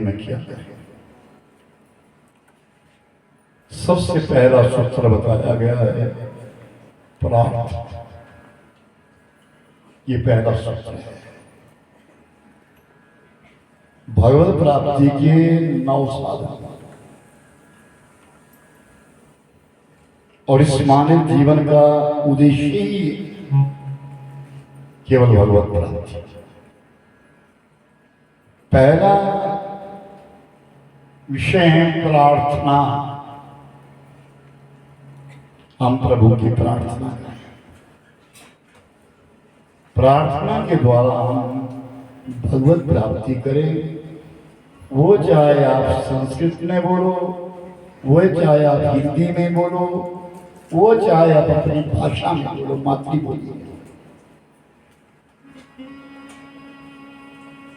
में क्या करें। सबसे पहला सूत्र बताया गया है प्रार्थना। ये पहला सूत्र है। भगवत प्राप्ति के 9 साधन और इस मानव जीवन का उद्देश्य ही केवल भगवत प्राप्ति। पहला विषय है प्रार्थना। हम प्रभु की प्रार्थना करें। प्रार्थना के द्वारा हम भगवत प्राप्ति करें। वो चाहे आप संस्कृत में बोलो, वो चाहे आप हिंदी में बोलो, वो चाहे आप अपनी भाषा में बोलो, मातृभूमि में।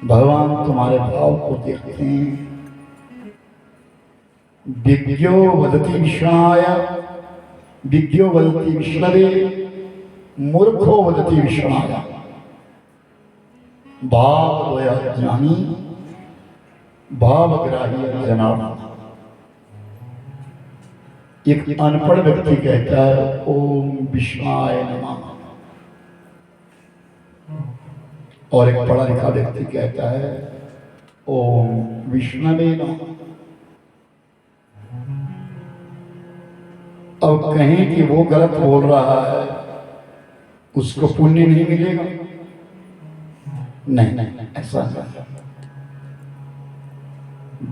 भगवान तुम्हारे भाव को देखते हैं। विज्ञो वदति विष्णाय, विज्ञो वदति विष्णवे, मूर्खो वदति विष्णाय। भाव ज्ञानी, भावग्राही जनार्दन। एक अनपढ़ व्यक्ति कहता है ओम विष्णाय नमः, और एक पढ़ा लिखा व्यक्ति कहता है ओम विष्णवे नमः। अब कहें कि वो गलत बोल रहा है, उसको पुण्य नहीं मिलेगा? नहीं, ऐसा नहीं।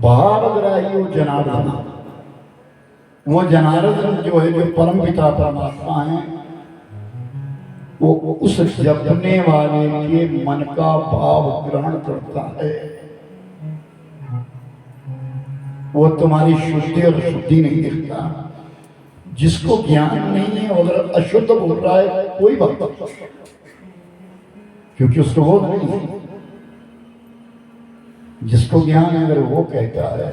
भावग्राही जनार्दन, वो जनार्दन जो है, जो परम पिता परमात्मा है, वो उस जपने वाले के मन का भाव ग्रहण करता है। वो तुम्हारी शुद्धि और शुद्धि नहीं देखता। जिसको ज्ञान नहीं है, अगर अशुद्ध बोल रहा है कोई बात नहीं, क्योंकि उसको बोध नहीं है। जिसको ज्ञान है, अगर वो कहता है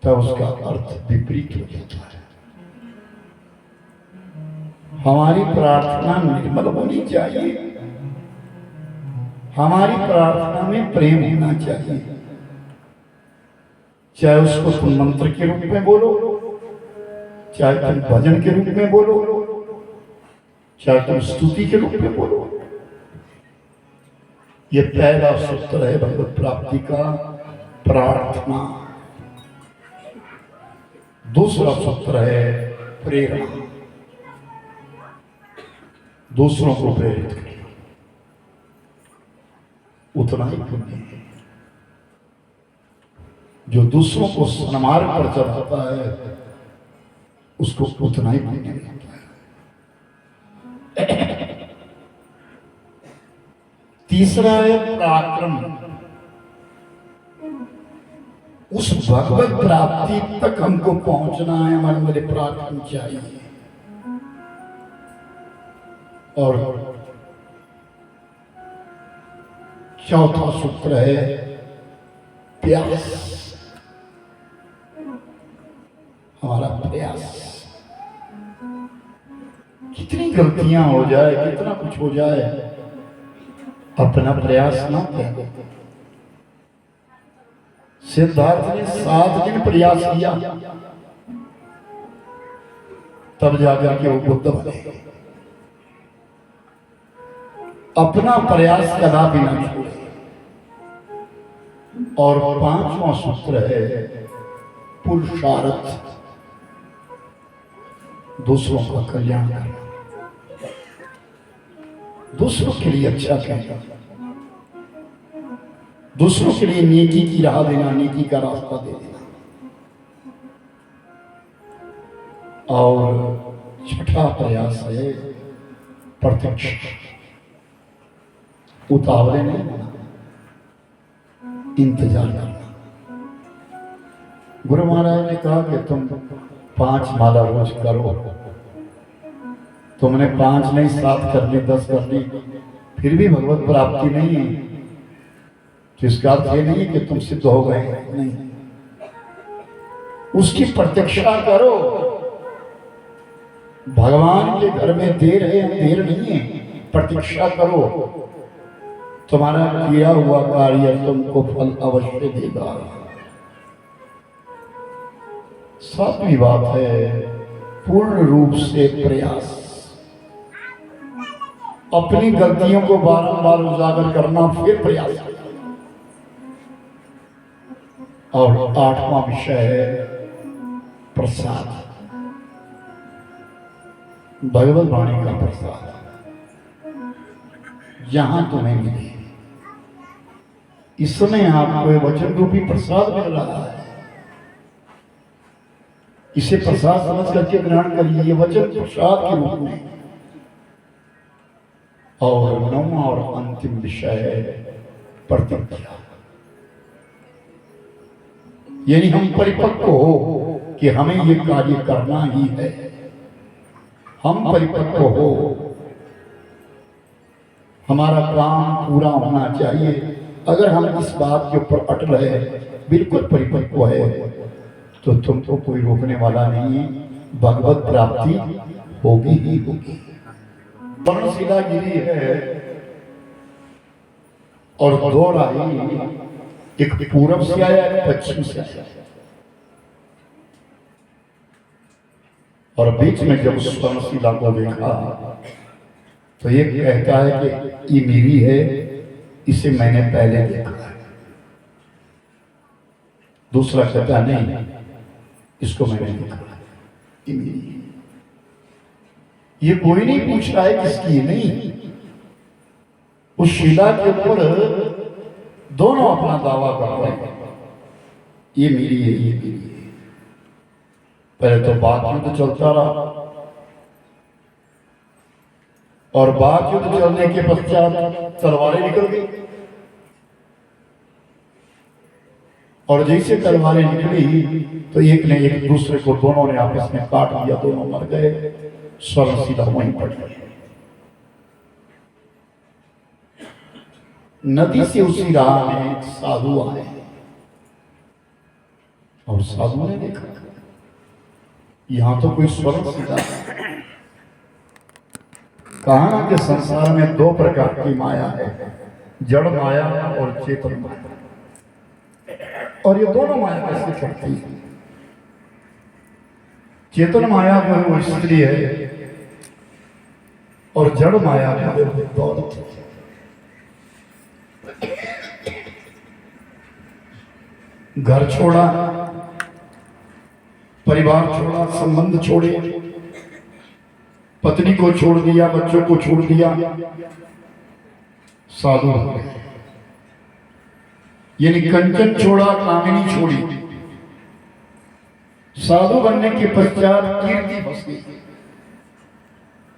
तब उसका अर्थ विपरीत हो जाता है। हमारी प्रार्थना निर्मल होनी चाहिए। हमारी प्रार्थना में प्रेम होना चाहिए। चाहे उसको तुम मंत्र के रूप में बोलो, चाहे तुम भजन के रूप में बोलो, चाहे तुम स्तुति के रूप में बोलो। ये पहला सूत्र है भगवत प्राप्ति का, प्रार्थना। दूसरा सूत्र है प्रेरणा। दूसरों को प्रेरित करें, उतना ही पुण्य है। जो दूसरों को सन्मार्ग पर चढ़ाता है, उसको उतना ही पुण्य मिलता है। तीसरा है पराक्रम। उस भगवत प्राप्ति तक हमको पहुंचना है, हमारे मेरे पराक्रम चाहिए। और चौथा सूत्र है प्यास। हमारा प्रयास। कितनी गलतियां हो जाए, कितना कुछ हो जाए, अपना प्रयास ना करें। सिद्धार्थ ने 7 दिन प्रयास किया, तब जाकर के वो बुद्ध बने। अपना प्रयास कदा भी ना छोड़े। और 5वां सूत्र है पुरुषार्थ। दूसरों का कल्याण करना, दूसरों के लिए अच्छा कहना, दूसरों के लिए नेकी की राह देना, नेकी का रास्ता दे देना। और छठा प्रयास है प्रत्यक्ष। उतावले नहीं होना, इंतजार करना। गुरु महाराज ने कहा कि तुम 5 माला रोज करो। तुमने 5 नहीं 7 कर ली, 10 कर ली, फिर भी भगवत प्राप्ति नहीं है, तो इसका अर्थ ये नहीं है कि तुम सिद्ध हो गए। नहीं, उसकी प्रतीक्षा करो। भगवान के घर में देर है, देर नहीं है, प्रतीक्षा करो। तुम्हारा किया हुआ कार्य तुमको फल अवश्य देगा। सातवीं बात है पूर्ण रूप से प्रयास। अपनी गलतियों को बारंबार उजागर करना, फिर प्रयास करना। और आठवां विषय है प्रसाद, भगवत वाणी का प्रसाद। जहां तुम्हें मिले इस समय आपको वचन रूपी प्रसाद मिल रहा है, इसे प्रसाद समझ करके ग्रहण करिए। ये वचन प्रसाद के रूप में। और नौवां और अंतिम विषय है प्रतिज्ञा, यानी हम परिपक्व हो कि हमें ये कार्य करना ही है। हम परिपक्व हो, हमारा काम पूरा होना चाहिए। अगर हम इस बात के ऊपर अटल है, बिल्कुल परिपक्व है, तो तुमको कोई रोकने वाला नहीं है। भगवत प्राप्ति होगी ही होगी। पर्णशिला गिरी है और दो राही, एक पूरब से आया, एक पश्चिम से आया। और बीच में जब उस पर्णशिला को देखा तो ये कहता है कि ये मेरी है, इसे मैंने पहले देखा है। दूसरा कहता नहीं, इसको मैंने देखा है, ये मेरी है। ये कोई नहीं पूछ रहा है किसकी है, नहीं। उस शिला के ऊपर दोनों अपना दावा कर रहे हैं, ये मेरी है, ये मेरी है। पहले तो बात युद्ध चलता रहा, और बात युद्ध चलने के पश्चात तलवारें निकल गई। और जैसे तलवारें निकली तो एक ने एक दूसरे को, दोनों ने आपस में काट दिया, दोनों मर गए। स्वर्ण सीधा वहीं पड़ गए। नदी से उसी राह में एक साधु आए, और साधु ने देखा यहां तो कोई स्वर्ण सीधा है। कहा कि संसार में दो प्रकार की माया है, जड़ माया और चेतन माया। और ये दोनों माया कैसे चलती है? चेतन माया जो है वो स्त्री है, और जड़ माया जो है वो दौलत है। घर छोड़ा, परिवार छोड़ा, संबंध छोड़े, पत्नी को छोड़ दिया, बच्चों को छोड़ दिया, साधु हो गए। यानी कंचन छोड़ा, कामिनी छोड़ी। साधु बनने के पश्चात कीर्ति बस गई,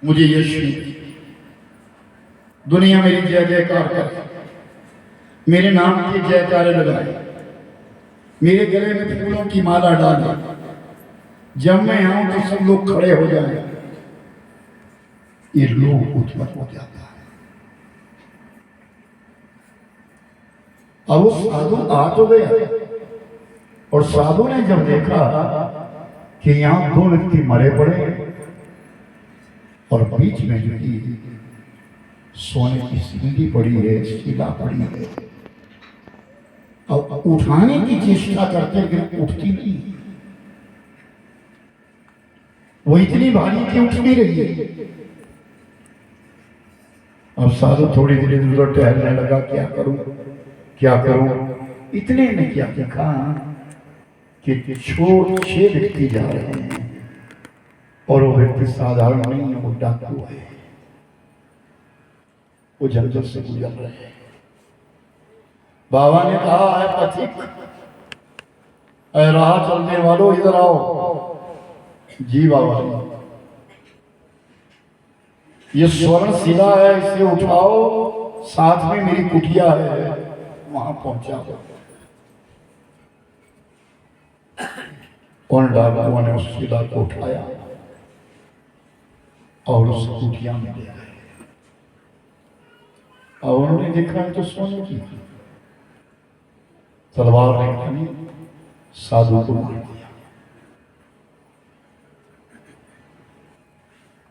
मुझे यश मिली, दुनिया मेरी जय जयकार करे, मेरे नाम की जयकारे लगाए, मेरे गले में फूलों की माला डाले, जब मैं आऊं तो सब लोग खड़े हो जाए। ये लोग उत्पन्न हो जाता है। अब वो साधु आ तो गया, और साधु ने जब देखा कि यहां दो व्यक्ति मरे पड़े, और बीच में जो ही सोने की सिंदी पड़ी है, शिला पड़ी है, अब उठाने की चेष्टा करते हुए उठती नहीं। वो इतनी भारी कि उठ नहीं रही है। अब साधु थोड़ी देर इधर टहलने लगा, क्या करूं क्या करूं। इतने में क्या देखा कि 6 व्यक्ति जा रहे हैं, और वो व्यक्ति साधारण नहीं है, वो डाकू है। वो जंगल से गुजर रहे हैं। बाबा ने कहा है पथिक, राह चलने वालों इधर आओ। जी बाबा, ये स्वर्ण शिला है, इसे उठाओ, साथ में मेरी कुटिया है, वहां पहुंचा दो। उन डाकुओं ने उस शिला को उठाया और उस कुटिया में ले गए। और उन्होंने देखा तो सोने की तलवार निकाली, साधु को मार दिया।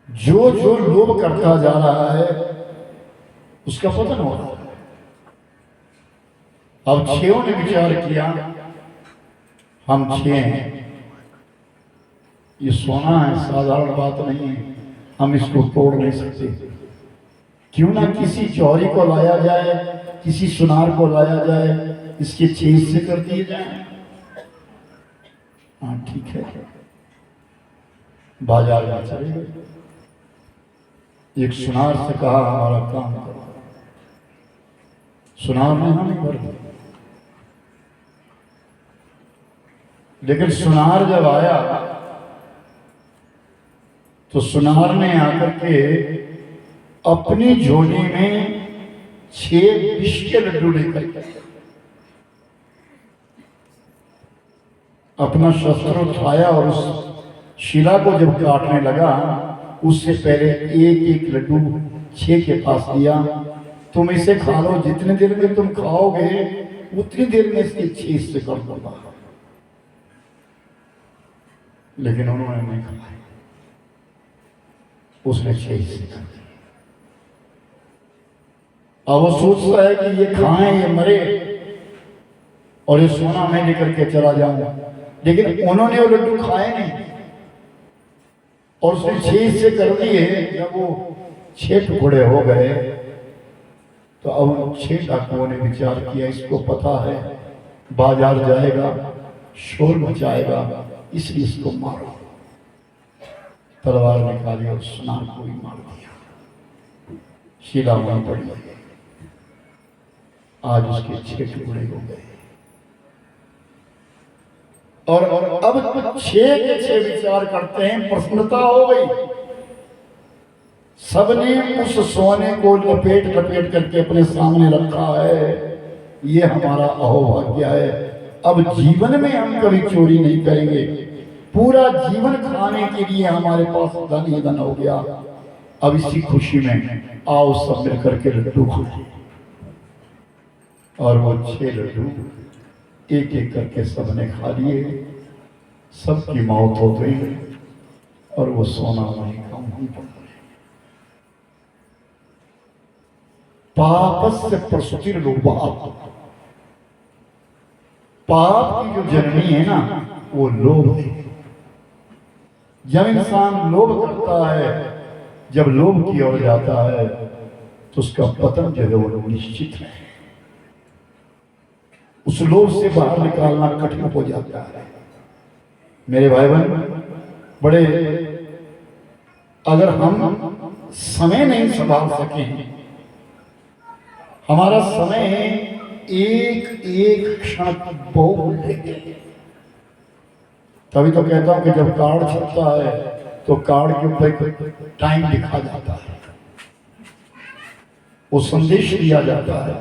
जो जो लोभ करता जा रहा है उसका पतन हो रहा है। अब छयों ने विचार किया हम छह हैं, ये सोना है, साधारण बात नहीं है, हम इसको तोड़ नहीं सकते, क्यों ना किसी जौहरी को लाया जाए, किसी सुनार को लाया जाए, इसके चीज से कर दिए जाए। हाँ ठीक है, बाजार में चले गए, एक सुनार से कहा हमारा काम करो, सुनार ने हमें कर दिया। लेकिन सुनार जब आया तो सुनार ने आकर के अपनी झोली में 6 विष के लड्डू लेकर अपना शस्त्र उठाया और उस शिला को जब काटने लगा, उससे पहले एक एक लड्डू 6 के पास दिया, तुम इसे खा लो, जितने देर में तुम खाओगे उतनी देर में इसकी 6 से कर दूंगा। लेकिन उन्होंने नहीं खाया, उसने 6 से कर दिया। अब वो सोचता है कि ये खाएं ये मरे और ये सोना मैं लेकर के चला जाऊंगा, लेकिन उन्होंने वो लड्डू खाए नहीं और उसने 6 से कर दिए। जब वो 6 टुकड़े हो गए तो अब उन 6 डाकुओं ने विचार किया, इसको पता है बाजार जाएगा, शोर मचाएगा, इसलिए इसको मारो। तलवार निकाली और सुनार को भी मार दिया। शिला वहीं पड़ी, आज उसके 6 टुकड़े हो गए और अब 6 के 6 विचार करते हैं, प्रसन्नता हो गई। सबने उस सोने को लपेट लपेट करके अपने सामने रखा है, ये हमारा अहोभाग्य है। अब जीवन में हम कभी चोरी नहीं करेंगे, पूरा जीवन खाने के लिए हमारे पास धन ही धन हो गया। अब इसी खुशी में आओ सब मिलकर के लड्डू खाएं। और वो 6 लड्डू एक एक करके सबने खा लिए, सबकी मौत हो गई और वो सोना वहीं का वहीं पड़ गया। पाप से प्रसूति लोभ, पाप की जो जननी है ना वो लोभ है। जब इंसान लोभ करता है, जब लोभ की ओर जाता है तो उसका पतन जो है वो निश्चित है। उस लोभ से बाहर निकालना कठिन हो जाता है। मेरे भाई बहन, बड़े अगर हम समय नहीं संभाल सके, हमारा समय एक एक क्षण बहुत है। तभी तो कहता हूं कि जब कार्ड छपता है तो कार्ड के ऊपर टाइम लिखा जाता है, वो संदेश दिया जाता है,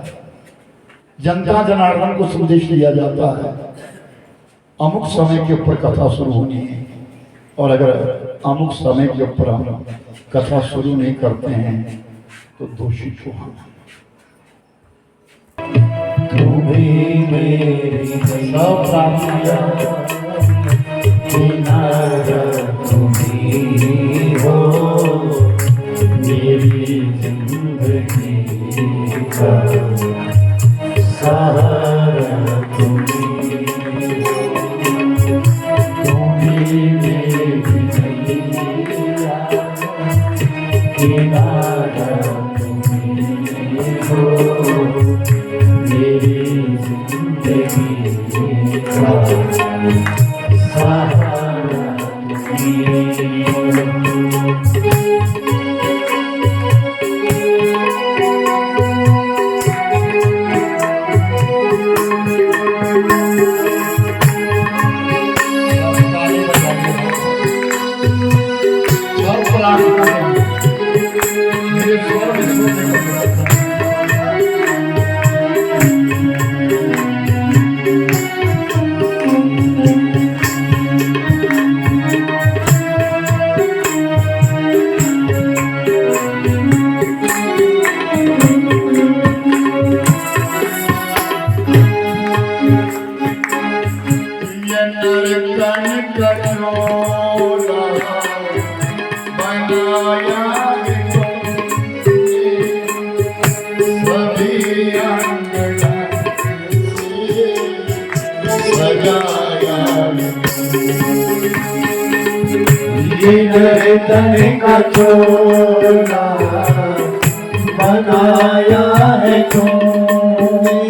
जनता जनार्दन को संदेश दिया जाता है। अमुक समय के ऊपर कथा शुरू होनी है और अगर अमुक समय के ऊपर हम कथा शुरू नहीं करते हैं तो दोषी को हम। तुम्हें मेरी सब प्राप्तियां तुम्ही हो, मेरी जिंदगी का सहारा तुम्ही हो, तुम्ही मेरी नैया किनारा तुम्ही हो, मेरी जिंदगी का सहारा तुम्ही हो। सजाया ये नर्तन का चोला बनाया है तूने,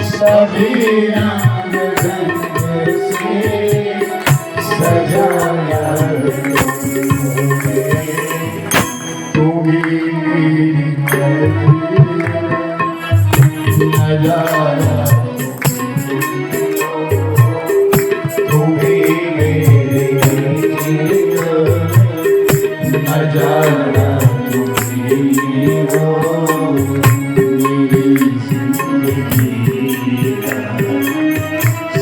सभी रंग से सजाया है तूने। तू ही नजारा नजारा तुम्ही हो, मेरी जिंदगी का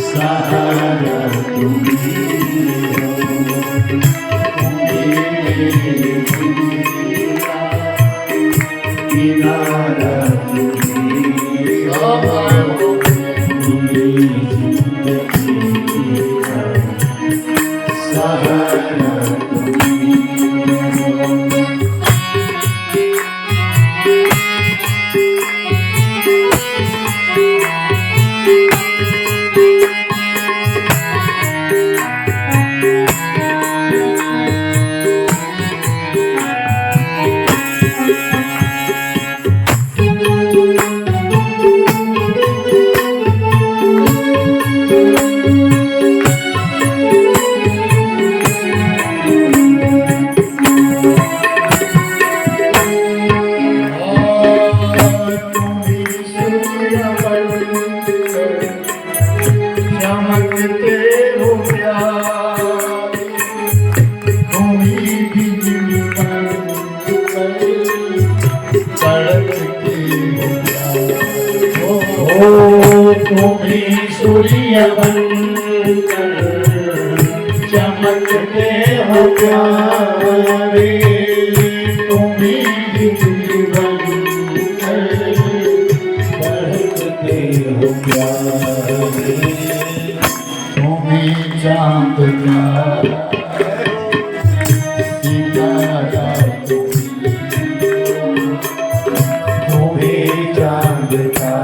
सहारा तुम्ही हो, मेरी जिंदगी का किनारा तुम्ही हो, मेरी जिंदगी का सहारा तुम्ही सूर्य बनकर चमकते हो प्यारे, तुम्ही बिजली बनकर चमकते हो प्यारे, तुम्ही चांद का सितारा, तुम्ही चांद का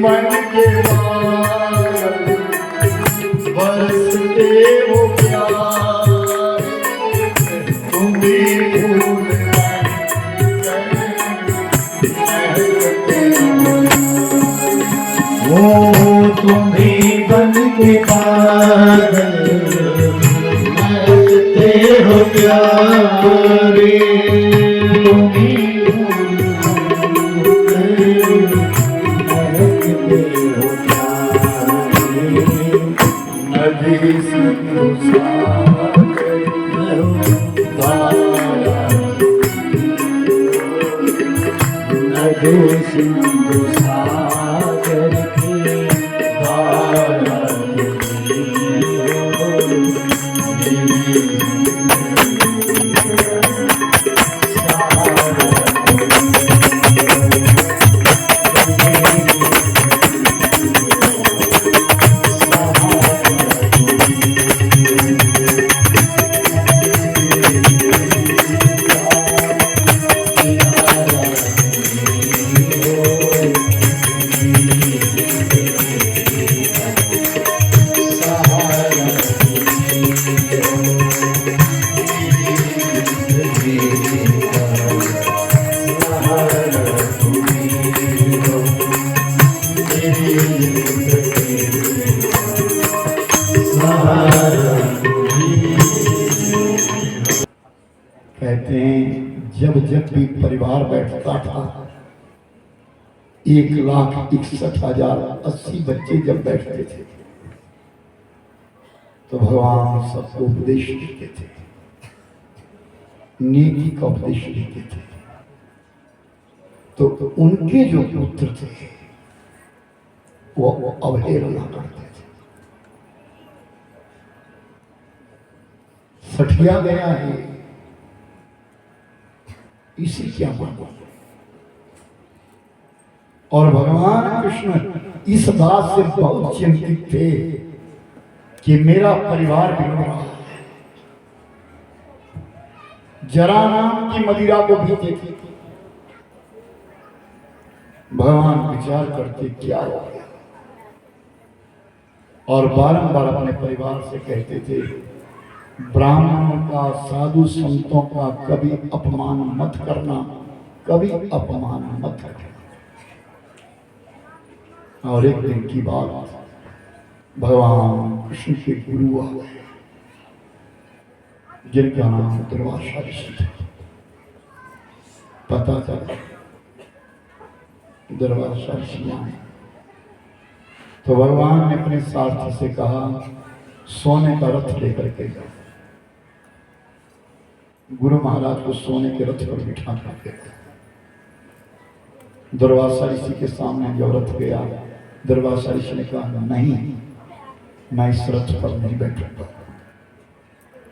मन के बादल बरसते हो प्यार, तुम्ही फूल वो तुम्ही बन के बादल बरसते हो प्यारे, तुम्ही नदी सिंधु सागर धारा, नदी सिंधु सागर की धारा कहते हैं जब जब भी परिवार बैठता था 1,61,080 बच्चे जब बैठते थे तो भगवान सबको उपदेश देते थे, नीति का उपदेश देते थे। तो उनके जो पुत्र थे वो अवहेलना करते थे। सठिया गया है इसी क्या मानो। और भगवान कृष्ण इस बात से बहुत चिंतित थे कि मेरा परिवार बिगड़ रहा है। जरा नाम की मदिरा को पीते थे। भगवान विचार करते क्या हो गया, और बारंबार अपने परिवार से कहते थे ब्राह्मणों का, साधु संतों का कभी अपमान मत करना, कभी अपमान मत करना। और एक दिन की बात, भगवान कृष्ण के गुरु आ गए जिनका नाम दुर्वासा ऋषि था। पता चला दुर्वासा ऋषि आए तो भगवान ने अपने सारथी से कहा सोने का रथ लेकर के जाओ। गुरु महाराज को सोने के रथ पर बिठा करके दुर्वासा ऋषि के सामने जब रथ गया, दुर्वासा ऋषि ने कहा नहीं, मैं इस रथ पर नहीं बैठूंगा,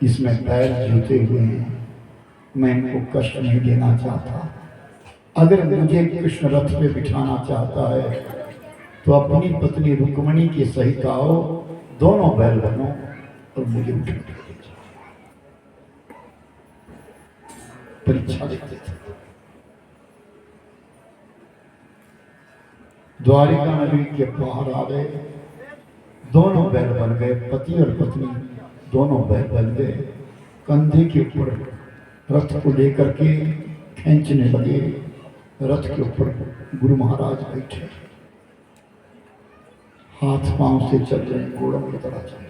इसमें पैर जुते हुए हैं, मैं इनको कष्ट नहीं देना चाहता। अगर मुझे कृष्ण रथ पे बिठाना चाहता है तो अपनी पत्नी रुक्मणी के सहित आओ, दोनों बैल बनो और मुझे उठा दीजिए। परीक्षा देते थे। द्वारिका नगरी के बाहर आ गए, दोनों बैल बन गए, पति और पत्नी दोनों बैल बन गए। कंधे के ऊपर रथ को लेकर के खींचने लगे। रथ के ऊपर गुरु महाराज बैठे, हाथ पांव से चल रहे, घोड़ों की तरह चल रहे।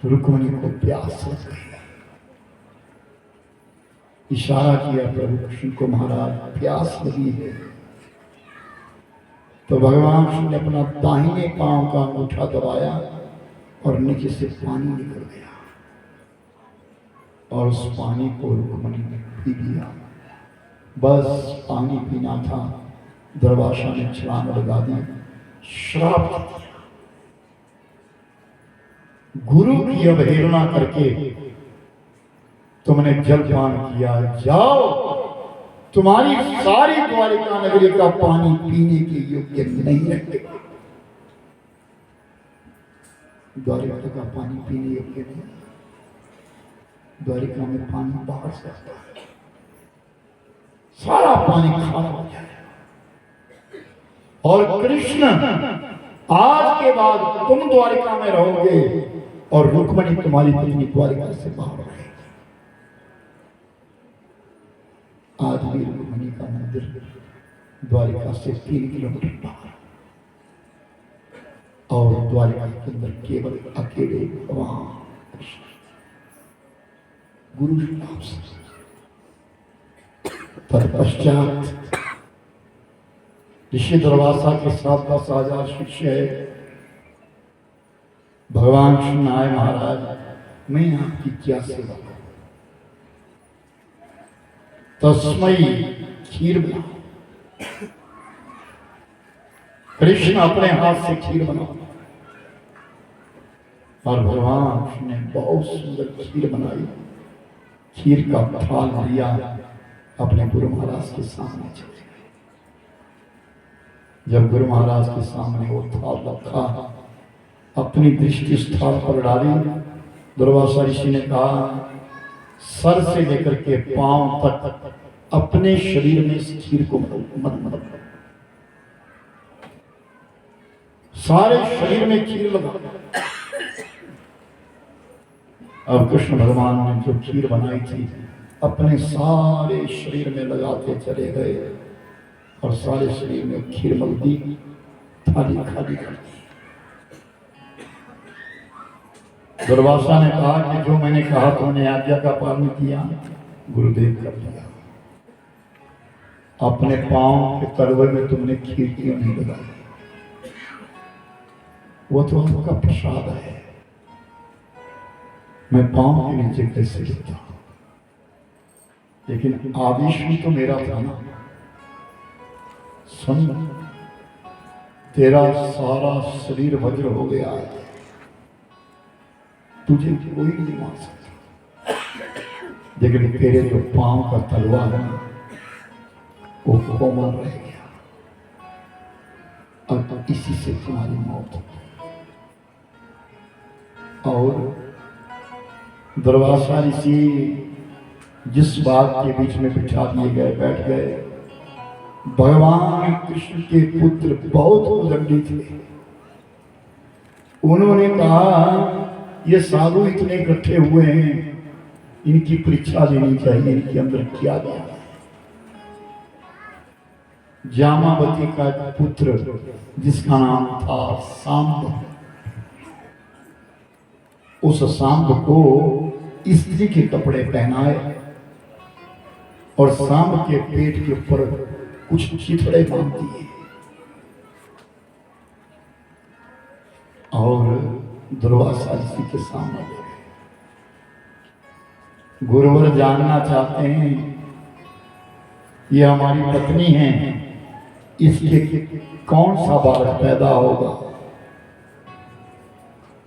तो रुक्मणी को प्यास लग गई, इशारा किया प्रभु कृष्ण को, महाराज प्यास लगी है। तो भगवान कृष्ण ने अपना दाहिने पांव का अंगूठा दबाया और नीचे से पानी निकल गया और उस पानी को रुक्मणी ने पी लिया। बस पानी पीना था, दुर्वासा ने छलांग लगा दी, श्राप दिया। गुरु की अवहेलना करके तुमने जलपान किया, जाओ, तुम्हारी सारी द्वारिका नगरी का पानी पीने के योग्य नहीं है। द्वारिका का पानी पीने योग्य नहीं, द्वारिका में पानी बाहर से आता है, सारा पानी खारा हो जाए। और कृष्ण आज के बाद तुम द्वारिका में रहोगे और रुक्मणी तुम्हारी पत्नी द्वारिका से बाहर रहेगी। आज भी रुक्मणी का मंदिर द्वारिका से 3 किलोमीटर बाहर और द्वारिका के अंदर केवल अकेले भगवान गुरु तत्पश्चात ऋषि दुर्वासा के साथ 10,000 शिष्य है। भगवान कृष्ण आए, महाराज मैं आपकी क्या सेवा करूं? तस्मै खीर बनाओ। कृष्ण अपने हाथ से खीर बनाओ और भगवान कृष्ण ने बहुत सुंदर खीर बनाई। खीर का थाल लिया, अपने गुरु महाराज के सामने चले गए। जब गुरु महाराज के सामने वो थाल रखा, अपनी दृष्टि उस थाल पर डाली, दुर्वासा ऋषि ने कहा सर से लेकर के पांव तक अपने शरीर में इस खीर को मत सारे शरीर में खीर लगा। अब कृष्ण भगवान ने जो खीर बनाई थी अपने सारे शरीर में लगाते चले गए और सारे शरीर में खीर मल दी, थाली खाली कर दी। दुर्वासा ने कहा कि जो मैंने कहा तुमने आज्ञा का पालन किया, गुरुदेव कर दिया। अपने पांव के तलवे में तुमने खीर क्यों नहीं लगाई? वो तो आपका प्रसाद है, मैं पांव के नीचे कैसे लेता हूं? लेकिन आदेश भी तो मेरा था ना। सुन, तेरा सारा शरीर वज्र हो गया है, तुझे कोई नहीं मार सकता, लेकिन तेरे जो पांव का तलवा है वो कोमल रह गया, और इसी से तुम्हारी मौत हो। और दुर्वासा ऋषि जिस बाग के बीच में बिठा दिए गए, बैठ गए। भगवान कृष्ण के पुत्र बहुत उद्दंडी थे। उन्होंने कहा ये साधु इतने इकट्ठे हुए हैं, इनकी परीक्षा लेनी चाहिए, इनके अंदर क्या गया। जामावती का पुत्र जिसका नाम था सांब, उस सांब को स्त्री के कपड़े पहनाए और सांब के पेट के ऊपर कुछ चिथड़े बांध दिए और दुर्वासा ऋषि के सामने ले गए। गुरुवर जानना चाहते हैं ये हमारी पत्नी है, इसके कौन सा बालक पैदा होगा?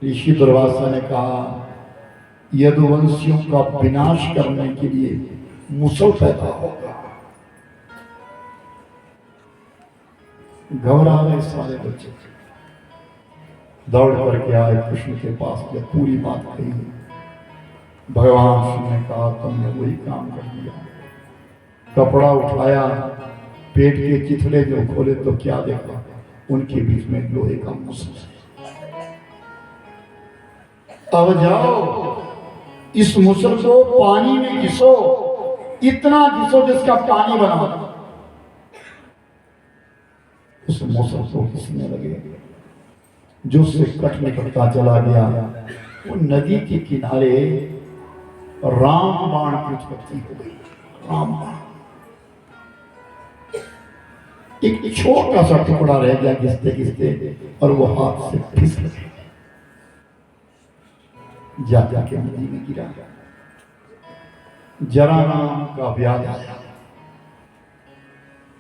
ऋषि दुर्वासा ने कहा यदुवंशियों का विनाश करने के लिए मुसल पैदा होगा। घबरा गए सारे बच्चे, दौड़ करके आए कृष्ण के पास, जब पूरी बात कही। भगवान शिव ने कहा तुमने वही काम कर दिया। कपड़ा उठाया, पेट के चिथड़े जो खोले तो क्या देखा, उनके बीच में लोहे का मुसल है। अब जाओ इस मुसल को पानी में घिसो, इतना घिसो जिसका पानी बना। उस मुसल को घिसने लगे, जो उससे कट में कटता चला गया। वो नदी के किनारे रामबाण की उत्पत्ति हो गई। रामबाण एक छोटा सा टुकड़ा रह गया घिसते घिसते, और वो हाथ से फिसल गया, जा के नदी में गिरा। जरा नाम का व्याध आया,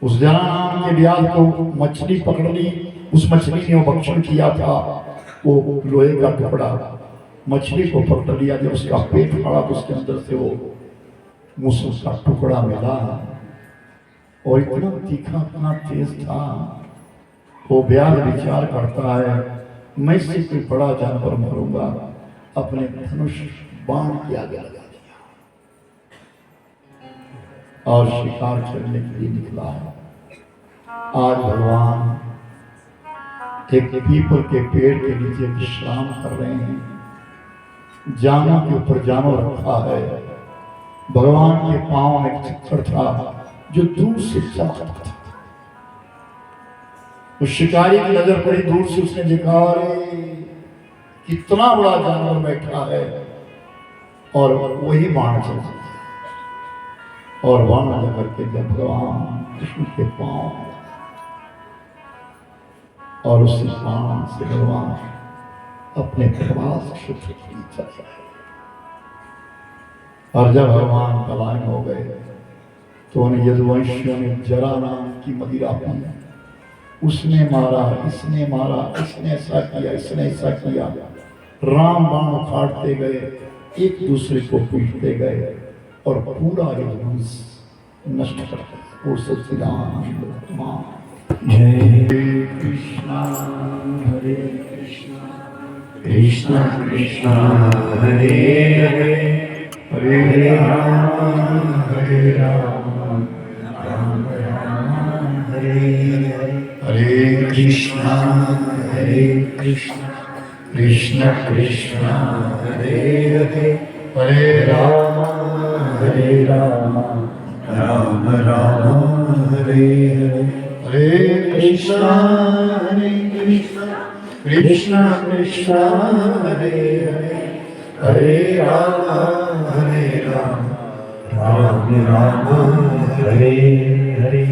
उस जरा नाम के व्याध को मछली पकड़ ली। उस मछली ने वो भक्षण किया था, वो लोहे का टुकड़ा मछली को पकड़ लिया। जब उसका पेट फाड़ा तो उसके अंदर से वो मुसल का टुकड़ा मिला, और इतना तीखा, इतना तेज था। वो व्याध विचार करता है मैं इससे कोई बड़ा जानवर मारूंगा, अपने धनुष बाण के आगे लगा दिया और शिकार करने के लिए निकला है। आज भगवान एक पीपल के पेड़ के नीचे विश्राम कर रहे हैं। जानों के ऊपर जानों रखा है। भगवान के पांव में एक चक्कर था जो दूर से चमकता था। उस शिकारी की नजर पड़ी, दूर से उसने देखा कितना बड़ा जानवर बैठा है, और वही बाण चला और बाण लगा के जब भगवान कृष्ण के पांव और उस बाण से भगवान अपने प्रवास क्षेत्र की चला। और जब भगवान पलायन हो गए तो उन यदुवंशियों ने जरा नाम की मदिरा पी। उसने मारा, इसने मारा, इसने ऐसा किया, इसने ऐसा किया। राम बाण उखाड़ते गए, एक दूसरे को पीटते गए और पूरा यदुवंश नष्ट कर दिया। वो सच्चिदानंद जय कृष्णा हरे कृष्णा कृष्णा कृष्णा हरे हरे हरे राम राम राम हरे हरे हरे कृष्णा कृष्ण कृष्णा हरे हरे हरे राम राम राम हरे हरे हरे कृष्णा कृष्णा कृष्णा हरे हरे हरे राम राम राम हरे हरे।